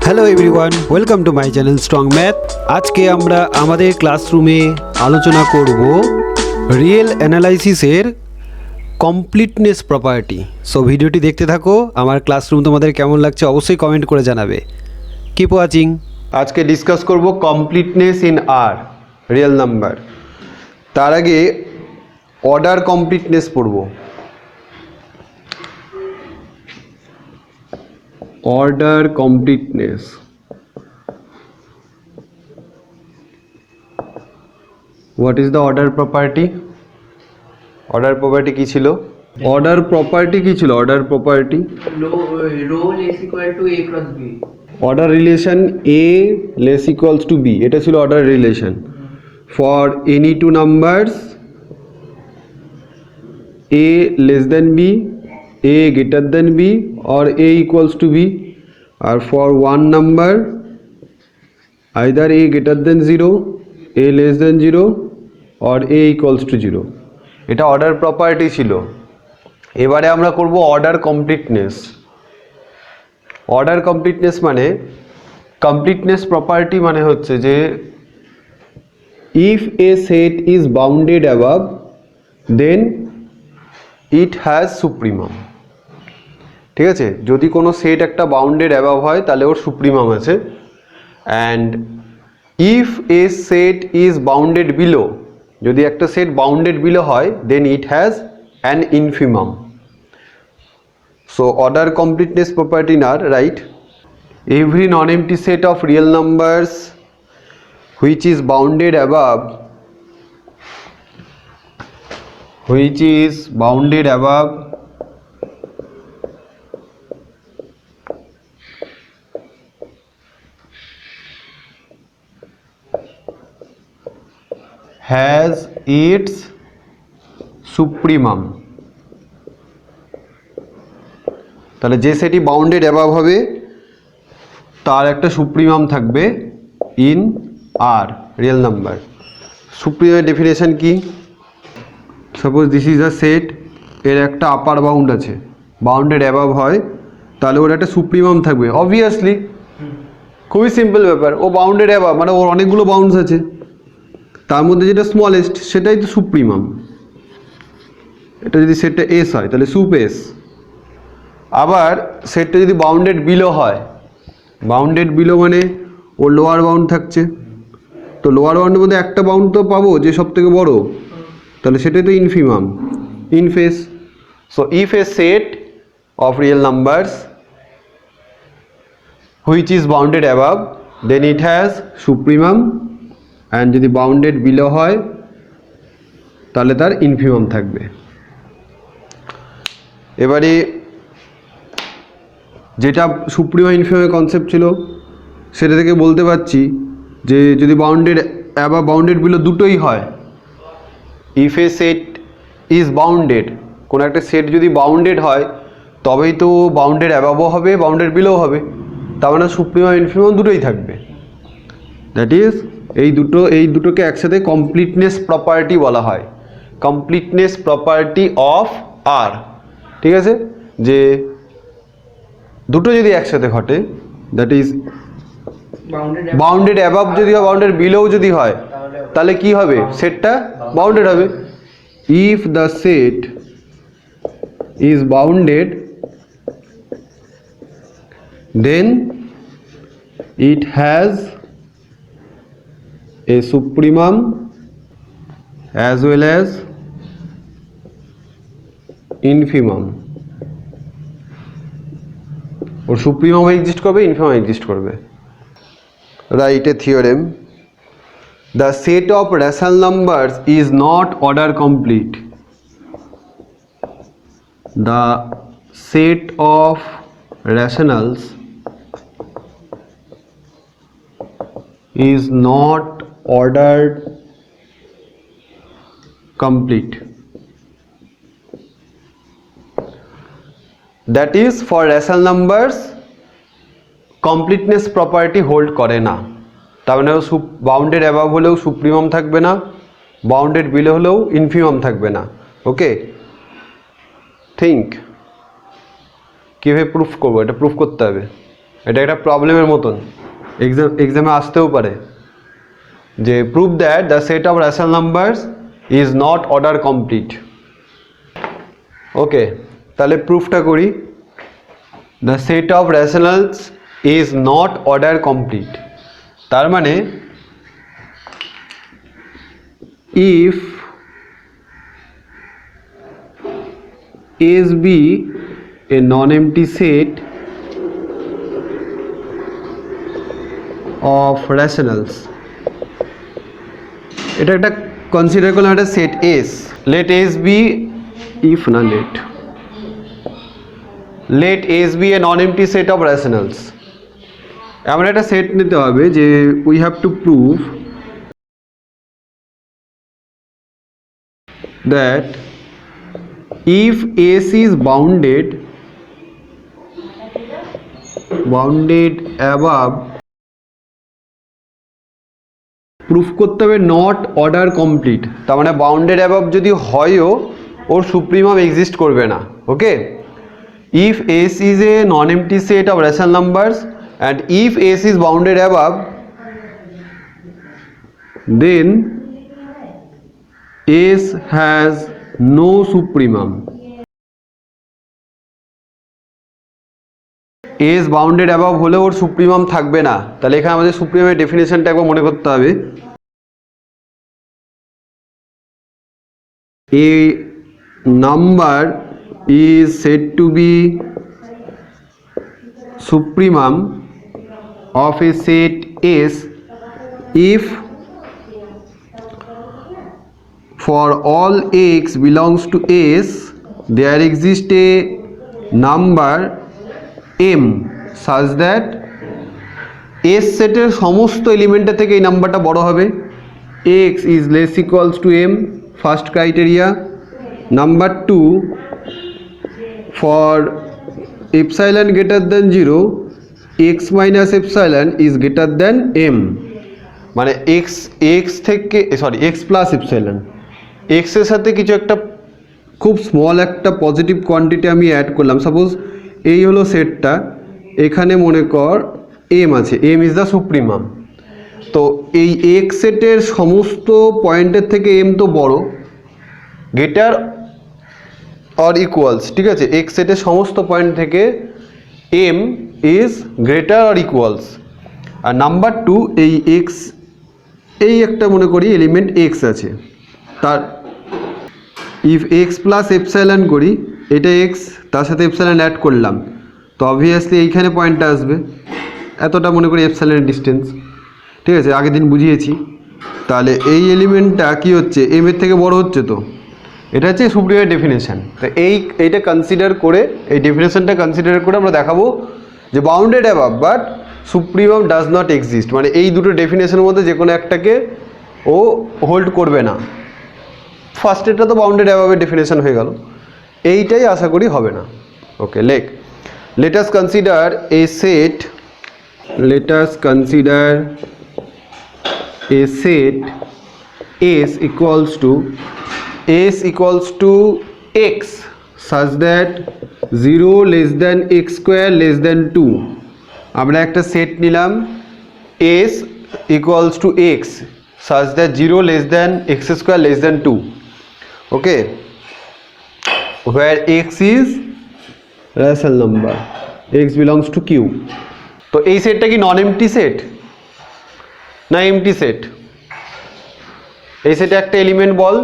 Hello everyone, welcome to my channel strong math. আজকে আমরা আমাদের ক্লাসরুমে আলোচনা করব রিয়েল অ্যানালাইসিসের কমপ্লিটনেস প্রপার্টি। সো ভিডিওটি দেখতে থাকো। আমার ক্লাসরুম তোমাদের কেমন লাগছে অবশ্যই কমেন্ট করে জানাবে। Keep watching. আজকে ডিসকাস করব completeness in R real number. তার আগে অর্ডার কমপ্লিটনেস পড়ব। Order completeness. What is the order property? Order property কি ছিল? Order property কি ছিল? Order property Rho less equal to A cross B. order relation A less equals to B, এটা ছিল order relation for any two numbers A less than B, A greater than B or A equals to B, or for one number either A greater than 0, A less than 0 or A equals to 0. এটা order property ছিল। এবারে আমরা করব order completeness. Order completeness মানে completeness property মানে হচ্ছে যে if a set is bounded above then it has supremum. ঠিক আছে, যদি কোনো সেট একটা বাউন্ডেড অ্যাবাভ হয় তাহলে ওর সুপ্রিমাম আছে। And if a set is bounded below, যদি একটা সেট বাউন্ডেড বিলো হয় then it has an infimum. So order completeness property নার right every non empty set of real numbers which is bounded above has its supremum। তাহলে যে সেটই bounded above হবে তার একটা সুপ্রিমাম থাকবে ইন আর রিয়েল নাম্বার। সুপ্রিমামের definition কি? Suppose this is a set, এর একটা আপার বাউন্ড আছে, বাউন্ডেড অ্যাবাভ হয় তাহলে ওর একটা সুপ্রিমাম থাকবে। অবভিয়াসলি খুবই সিম্পল ব্যাপার, ও বাউন্ডেড অ্যাবাভ মানে ওর অনেকগুলো বাউন্ডস আছে, তার মধ্যে যেটা স্মলেস্ট সেটাই তো সুপ্রিমাম। এটা যদি সেটটা এস হয় তাহলে সুপ এস। আবার সেটটা যদি বাউন্ডেড বিলো হয়, বাউন্ডেড বিলো মানে ওর লোয়ার বাউন্ড থাকছে, তো লোয়ার বাউন্ডের মধ্যে একটা বাউন্ড তো পাবো যে সব থেকে বড়, তাহলে সেটাই তো ইনফিমাম, ইনফেস। So if a set of real numbers which is bounded above then it has supremum, and যদি বাউন্ডেড বিলো হয় তাহলে তার ইনফিমাম থাকবে। এবারে যেটা সুপ্রিমাম ইনফিমামের কনসেপ্ট ছিল সেটা থেকে বলতে পারছি যে যদি বাউন্ডেড অ্যাবাভ বাউন্ডেড বিলো দুটোই হয়, if a set is bounded, কোনো একটা সেট যদি বাউন্ডেড হয় তবেই তো বাউন্ডেড অ্যাবাভও হবে বাউন্ডেড বিলোও হবে, তার মানে সুপ্রিমাম ইনফিমাম দুটোই থাকবে। দ্যাট ইজ এই দুটোকে একসাথে কমপ্লিটনেস প্রপার্টি বলা হয়, কমপ্লিটনেস প্রপার্টি অফ আর। ঠিক আছে, যে দুটো যদি একসাথে ঘটে, দ্যাট ইজ বাউন্ডেড অ্যাবাভ যদি হয় বাউন্ডেড বিলোও যদি হয় তাহলে কি হবে? সেটটা বাউন্ডেড হবে। If the set is bounded then it has a supremum as well as infimum। ওর সুপ্রিমাম এক্সিস্ট করবে, ইনফিমাম এক্সিস্ট করবে। Write a theorem, the set of rational numbers is not order complete। the set of rationals is not ordered complete। that is for rational numbers completeness property hold করে না। তার মানে bounded above হলেও supremum থাকবে না, bounded below হলেও infimum থাকবে না। ওকে, থিঙ্ক কীভাবে প্রুফ করবো, এটা প্রুফ করতে হবে। এটা একটা প্রবলেমের মতন, এক্সামে আসতেও পারে যে prove that the set of rational numbers is not order complete. Okay, তাহলে প্রুফটা করি। The set of rationals is not order complete, তার মানে if S be a non-empty set of rationals, এটা একটা কনসিডার করলাম একটা set S, let S be if না let S be a non-empty set of rationals। এমন একটা set নিতে হবে যে we have to prove that if S is bounded above, proof করতে হবে নট অর্ডার কমপ্লিট, তার মানে বাউন্ডেড অ্যাবাভ যদি হয়ও ওর সুপ্রিমাম এক্সিস্ট করবে না। Okay, if S is a non empty set of rational numbers and if S is bounded above, then S has no supremum। S bounded above হলে ওর supremum থাকবে না। তাহলে এখানে আমাদের সুপ্রিমামের ডেফিনেশনটা একবার মনে করতে হবে। A number is said to be supremum of a set S if for all x belongs to S there exists a number m such that S সেটের সমস্ত এলিমেন্টের থেকে এই নাম্বারটা বড় হবে। x is less equals to m, first criteria. Number 2, for epsilon greater than 0 x minus epsilon is greater than m, মানে x থেকে x প্লাস এপসাইলন, x এর সাথে কিছু একটা খুব স্মল একটা পজিটিভ কোয়ান্টিটি আমি অ্যাড করলাম। সাপোজ এই হলো সেটটা, এখানে মনে কর m আছে, m ইজ দ্য সুপ্রিমাম। তো এই x সেটের সমস্ত পয়েন্টের থেকে m তো বড়, গ্রেটার অর ইকুয়ালস, ঠিক আছে, x সেটের সমস্ত পয়েন্ট থেকে m is greater or equals. আর নাম্বার 2, এই x, এই একটা মনে করি এলিমেন্ট x আছে, তার ইফ x প্লাস এপসাইলন করি, এটা x তার সাথে এপসাইলন অ্যাড করলাম, তো অবভিয়াসলি এইখানে পয়েন্টটা আসবে, এতটা মনে করি এপসাইলনের ডিস্টেন্স, ঠিক আছে, আগের দিন বুঝিয়েছি। তাহলে এই এলিমেন্টটা কি হচ্ছে, m এর থেকে বড় হচ্ছে, তো এটা হচ্ছে সুপ্রিমাম ডেফিনেশন। তো এইটা কনসিডার করে, এই ডেফিনেশনটা কনসিডার করে আমরা দেখাবো যে bounded above but supremum does not exist, মানে এই দুটো ডেফিনেশনের মধ্যে যে কোনো একটাকে ও হোল্ড করবে না। ফার্স্ট এটা তো বাউন্ডেড অ্যাবাভের ডেফিনেশন হয়ে গেল, এইটাই আশা করি হবে না। ওকে, let us consider a set S equals to x such that 0 less than x square less than 2। আমরা একটা সেট নিলাম S equals to x such that 0 less than x square less than 2, okay, where x is rational number, x belongs to Q। তো এই সেটটা কি নন empty set না MT set? এই সেটে একটা এলিমেন্ট বল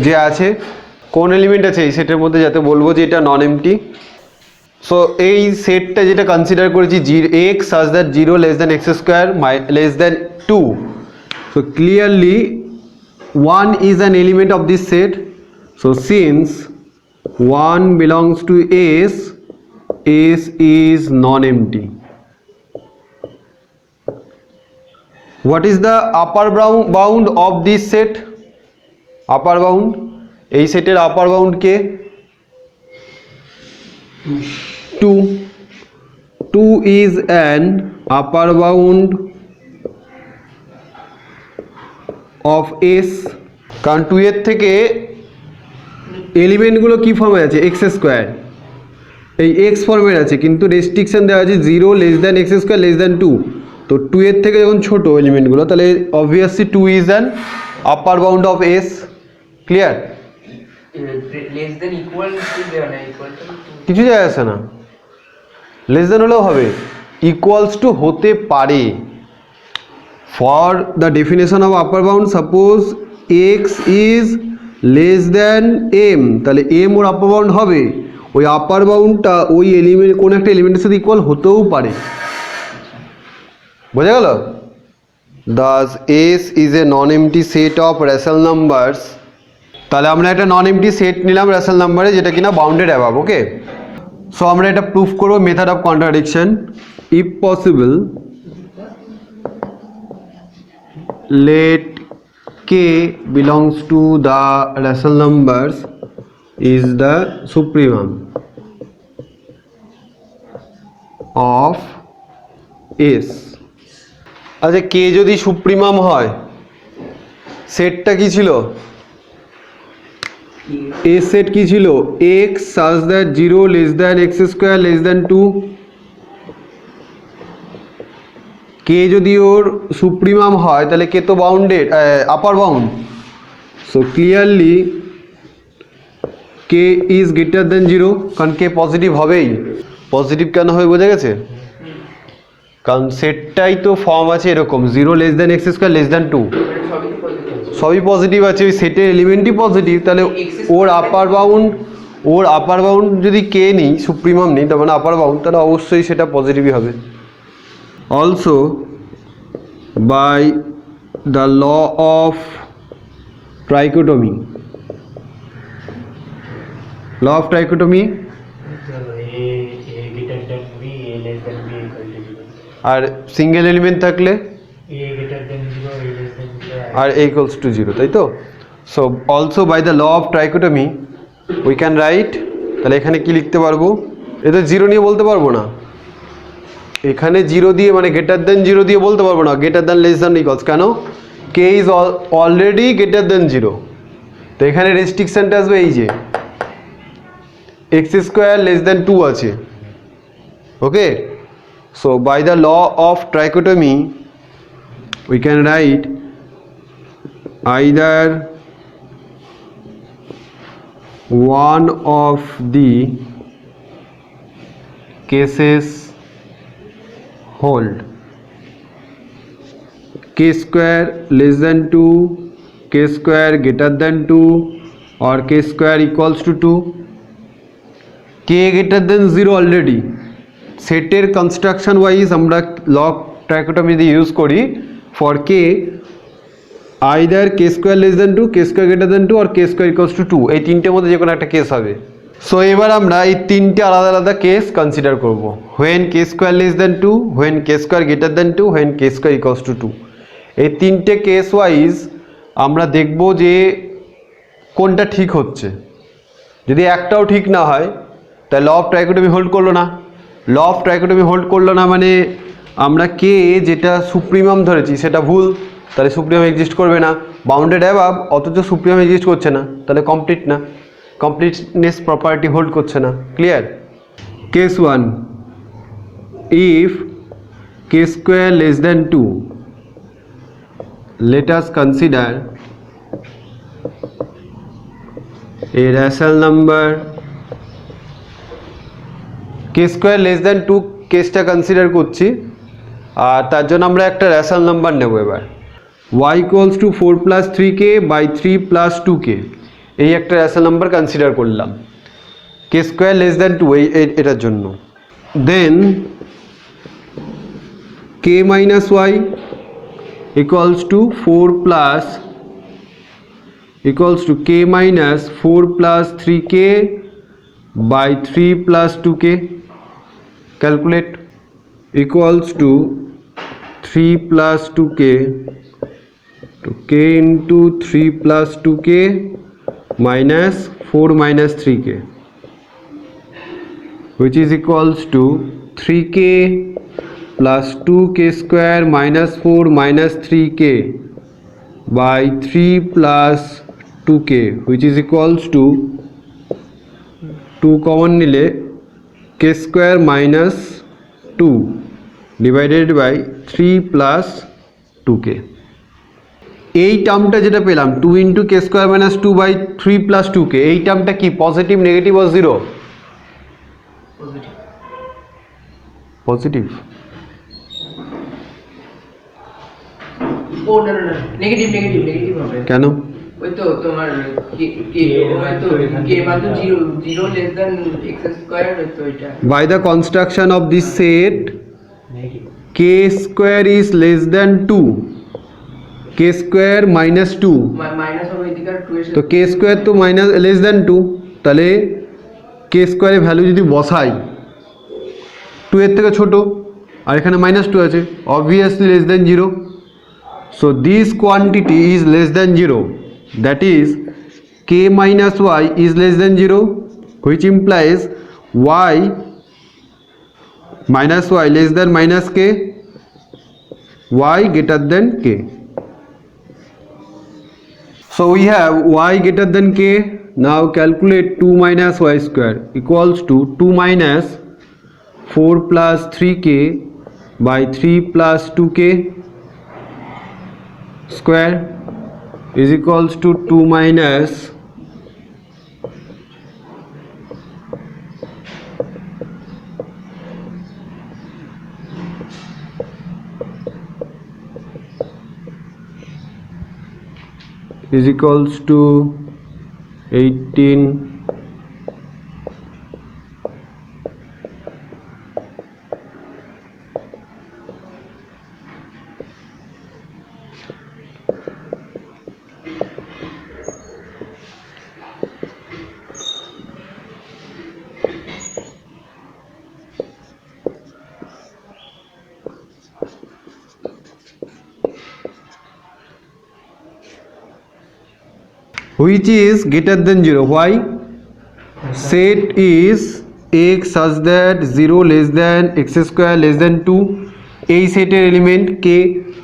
যে আছে, কোন এলিমেন্ট আছে এই সেটের মধ্যে যাতে বলবো যে এটা নন এমটি। সো এই সেটটা যেটা কনসিডার করেছি x such that 0 less than x square less than 2, so clearly 1 is an element of this set, so since 1 belongs to S is non-empty। What is the upper bound of this set? Upper bound, এই সেটের আপার bound K? 2 is an upper bound of S, কারণ 2 এর থেকে এলিমেন্টগুলো কি ফর্মে আছে, x square, এই x ফর্মের আছে, কিন্তু রেস্ট্রিকশন দেওয়া আছে 0 less than x square less than 2। তো 2 এর থেকে যখন ছোট এলিমেন্টগুলো, তাহলে obviously 2 is an upper bound of S. Clear? Less than equal to দেওয়া না, ইকুয়াল টু কিছু যায় আসে না, লেস দ্যান হলেও হবে, ইকুয়ালস টু হতে পারে। For the definition of upper bound, suppose x is less than m, তাহলে এম ওর আপার বাউন্ড হবে। ওই আপার বাউন্ডটা ওই এলিমেন্ট, কোন একটা এলিমেন্টের সাথে ইকুয়াল হতেও পারে। বোঝা গেল? Das S is a non empty set of rational numbers. তাহলে আমরা একটা নন এমটি সেট নিলাম রেশনাল নাম্বারে, যেটা কিনা বাউন্ডেড অ্যাবাভ। ওকে, সো আমরা এটা প্রুফ করবো method of contradiction. If possible let k belongs to the rational numbers is the supremum of S। আচ্ছা, k যদি সুপ্রিমাম হয়, সেটটা কি ছিল? A সেট কি ছিল? x such that 0 less than x square less than 2। কে যদি ওর সুপ্রিমাম হয়, তাহলে কে তো bounded, upper bound. So clearly K is greater than 0, কারণ কে পজিটিভ হবেই। পজিটিভ কেন হবে বোঝা গেছে? কারণ সেটটাই তো ফর্ম আছে এরকম 0 less than x square less than 2, সবই পজিটিভ আছে, ওই সেটের এলিমেন্টই পজিটিভ। তাহলে ওর আপার বাউন্ড যদি কে নিই, সুপ্রিমাম নেই, তার মানে আপার বাউন্ড, তাহলে অবশ্যই সেটা পজিটিভই হবে। Also by the law of trichotomy, আর সিঙ্গেল এলিমেন্ট থাকলে আর a equals to 0, তাই তো? So also by the law of trichotomy we can write, তাহলে এখানে কি লিখতে পারবো? এটা 0 নিয়ে বলতে পারবো না, এখানে 0 দিয়ে মানে গ্রেটার দেন 0 দিয়ে বলতে পারবো না, greater than less than equals. কেন? K is already greater than 0। তো এখানে রেস্ট্রিকশনটা আসবে এই যে এক্স স্কোয়ার লেস দেন 2 আছে। Okay, so by the law of trichotomy we can write either one of the cases hold k square less than 2, k square greater than 2 or k square equals to 2। k greater than 0 already সেটের construction wise আমরা log ট্রাইকোটমি দিয়ে use করি for k either k square less than 2, k square greater than 2 or k square equals to 2, এই তিনটের মধ্যে যে কোনো একটা কেস হবে। সো এবার আমরা এই তিনটে আলাদা আলাদা কেস কনসিডার করব। When K square less than 2, when K square greater than 2, when K square equals to 2। এই তিনটে কেস ওয়াইজ আমরা দেখব যে কোনটা ঠিক হচ্ছে। যদি একটাও ঠিক না হয়, তাহলে ল অফ ট্রাইকোটমি হোল্ড করলো না। ল অফ ট্রাইকোটমি হোল্ড করলো না মানে আমরা কে যেটা সুপ্রিমাম ধরেছি সেটা ভুল, তাহলে সুপ্রিমাম এক্সিস্ট করবে না। বাউন্ডেড অ্যাবাভ অথচ সুপ্রিমাম এক্সিস্ট করছে না, তাহলে কমপ্লিট না, completeness property hold করছে না। Clear? Case 1, if k square less than 2, let us consider a rational number k square less than 2 কেসটা কনসিডার করছি, আর তার জন্য আমরা একটা রেশনাল নাম্বার নেব। এবার y equals to 4 plus 3k by 3 plus 2k, এই একটা রেশনাল নাম্বার কনসিডার করলাম কে স্কোয়ার লেস দ্যান 2 এটার জন্য। Then k minus y equals to 4 plus equals to k minus 4 plus 3k by 3 plus 2k, calculate, equals to 3 plus 2k to k into 3 plus 2k minus 4 minus 3k, which is equals to 3k plus 2k square minus 4 minus 3k by 3 plus 2k, which is equals to 2 common nile k square minus 2 divided by 3 plus 2k. এই টার্মটা যেটা পেলাম 2 into k square minus 2 by 3 plus 2k, এই টার্মটা কি positive, negative or zero? Positive. Positive. ও না না না, নেগেটিভ হবে। কেন? ওই তো তোমার কে মান তো 0 লেস দ্যান x স্কয়ার, ওই তো এটা। By the construction of this set, k square is less than 2, k square minus 2, minus হবে এদিকে 2 এর তো k square তো মাইনাস লেস দ্যান 2, তাহলে k স্কোয়ারের ভ্যালু যদি বসাই 2 এর থেকে ছোট, আর এখানে মাইনাস 2 আছে, obviously less than 0. So this quantity is less than 0, that is k minus y is less than 0, which implies y minus y less than minus k, y greater than k. So we have y greater than k. Now calculate 2 minus y square equals to 2 minus 4 plus 3k by 3 plus 2k square is equals to 2 minus is equals to 18 which is greater than 0. Why? Set is x such that 0 less than x square less than 2, এই সেটের element k,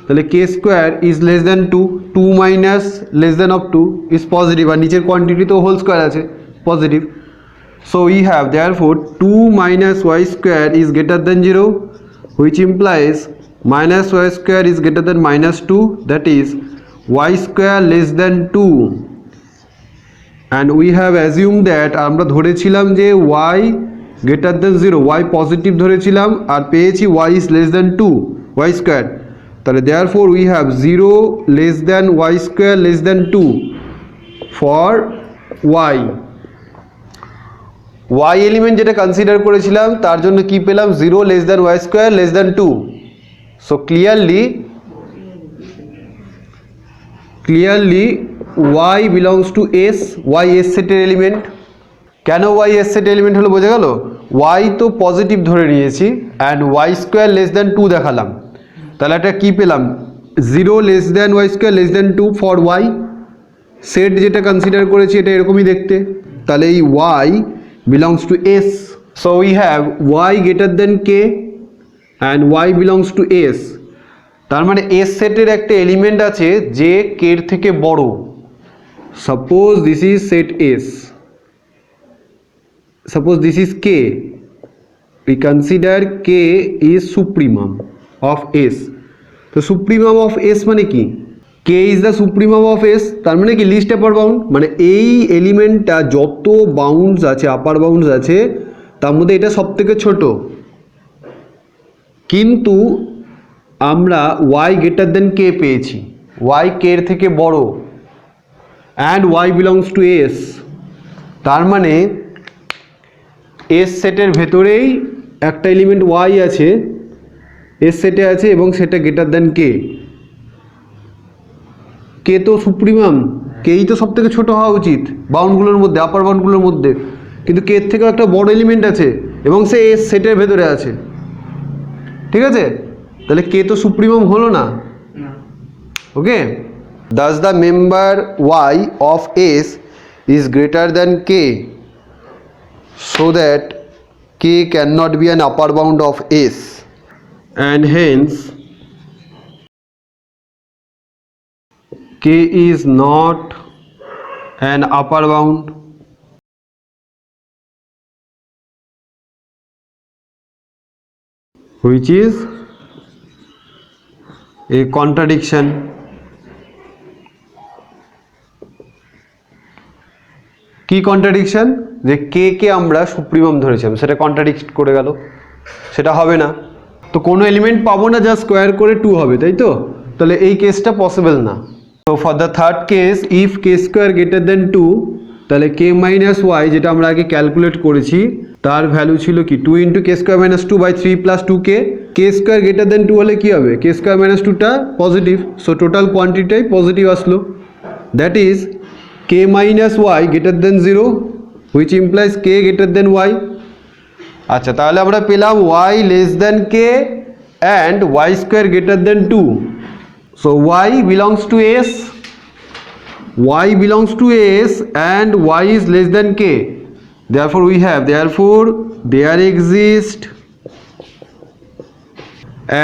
তাহলে k square is less than 2, 2 minus less than of 2 is positive, আর নিচের quantity তো whole square আছে positive. So we have therefore 2 minus y square is greater than 0, which implies minus y square is greater than minus 2, that is y square less than 2. And we have assumed that আমরা ধরেছিলাম যে y greater than 0, y positive ধরেছিলাম, আর পেয়েছি y is less than 2, y square, তাহলে therefore we have 0 less than y square less than 2 for y. y element যেটা consider করেছিলাম তার জন্য কি পেলাম 0 less than y square less than 2. So clearly y belongs to s, y s সেটের element. কেন y s সেটের element হলো বোঝা গেল? y তো পজিটিভ ধরে নিয়েছি and y square less than 2 দেখালাম, তাহলে এটা কি পেলাম 0 less than y square less than 2 for y. Set যেটা কনসিডার করেছি এটা এরকমই দেখতে, তাহলে এই y belongs to s. So we have y greater than k and y belongs to s. তার মানে s সেটের একটা এলিমেন্ট আছে যে k এর থেকে বড়. Suppose this is set s, suppose this is k, we consider k is supremum of s. তো supremum of s মানে কি? k is the supremum of s, তার মানে কি লিস্ট আপার বাউন্ড, মানে এই এলিমেন্টটা যত বাউন্ডস আছে আপার বাউন্ডস আছে তার মধ্যে এটা সব থেকে ছোট, কিন্তু আমরা y greater than k পেয়েছি, y k এর থেকে বড় and y belongs to s. তার মানে s সেটের ভেতরেই একটা এলিমেন্ট y আছে, s সেটে আছে এবং সেটা গ্রেটার দ্যান k. k তো সুপ্রিমাম, কেই তো সব থেকে ছোট হওয়া উচিত বাউন্ডগুলোর মধ্যে, আপার বাউন্ডগুলোর মধ্যে, কিন্তু k এর থেকেও একটা বড় এলিমেন্ট আছে এবং সে s সেটের ভেতরে আছে, ঠিক আছে? তাহলে k তো সুপ্রিমাম হলো না, ওকে? Thus the member y of s is greater than k, so that k cannot be an upper bound of s, and hence k is not an upper bound which is a contradiction. কি contradiction? যে কে কে আমরা supremum ধরেছিলাম সেটা contradict করে গেল, সেটা হবে না। তো কোনো এলিমেন্ট পাবো না যা স্কোয়ার করে 2 হবে, তাই তো? তাহলে এই কেসটা পসিবল না। তো for the third case, if K square greater than 2, তাহলে কে মাইনাস ওয়াই যেটা আমরা আগে ক্যালকুলেট করেছি তার ভ্যালু ছিল কি 2 into k square minus 2 by 3 plus 2k। K square greater than 2 হলে কী হবে? কে স্কোয়ার মাইনাস 2টা পজিটিভ, সো টোটাল কোয়ান্টিটিটাই পজিটিভ আসলো। That is k minus y greater than 0, which implies k greater than y. আচ্ছা, তাহলে আমরা পেলাম y less than k and y square greater than 2. So y belongs to s, y belongs to s and y is less than k. Therefore there exists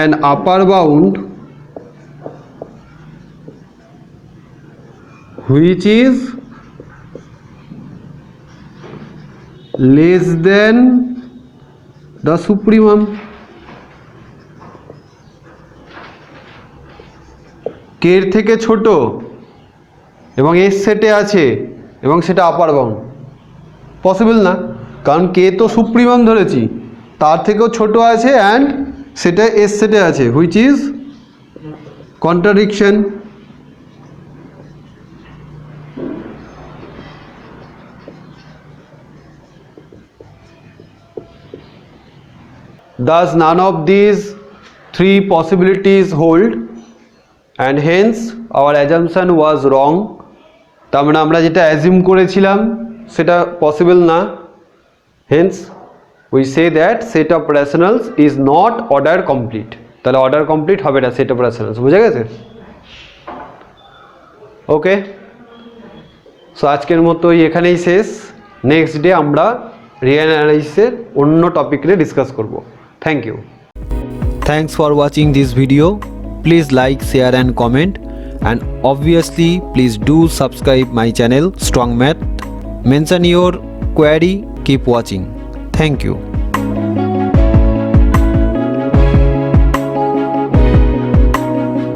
an upper bound which is less than the supremum. কে এর থেকে ছোট এবং S সেটে আছে এবং সেটা আপার bound, possible না, কারণ কে তো সুপ্রিমাম ধরেছি, তার থেকেও ছোট আছে অ্যান্ড সেটা এস সেটে আছে, which is contradiction. Thus none of these 3 possibilities hold and hence our assumption was wrong. তার মানে আমরা যেটা অ্যাজিউম করেছিলাম সেটা পসিবল না, hence we say that set of rationals is not order complete. তাহলে অর্ডার কমপ্লিট হবে না সেট অফ rationals, বুঝা গেছে? ওকে, সো আজকের মতো এখানেই শেষ। নেক্সট ডে আমরা রিয়েল অ্যানালাইসিসের অন্য টপিক নিয়ে ডিসকাস করব। Thank you. Thanks for watching this video. Please like, share and comment, and obviously please do subscribe my channel Strong Math. Mention your query, keep watching. Thank you.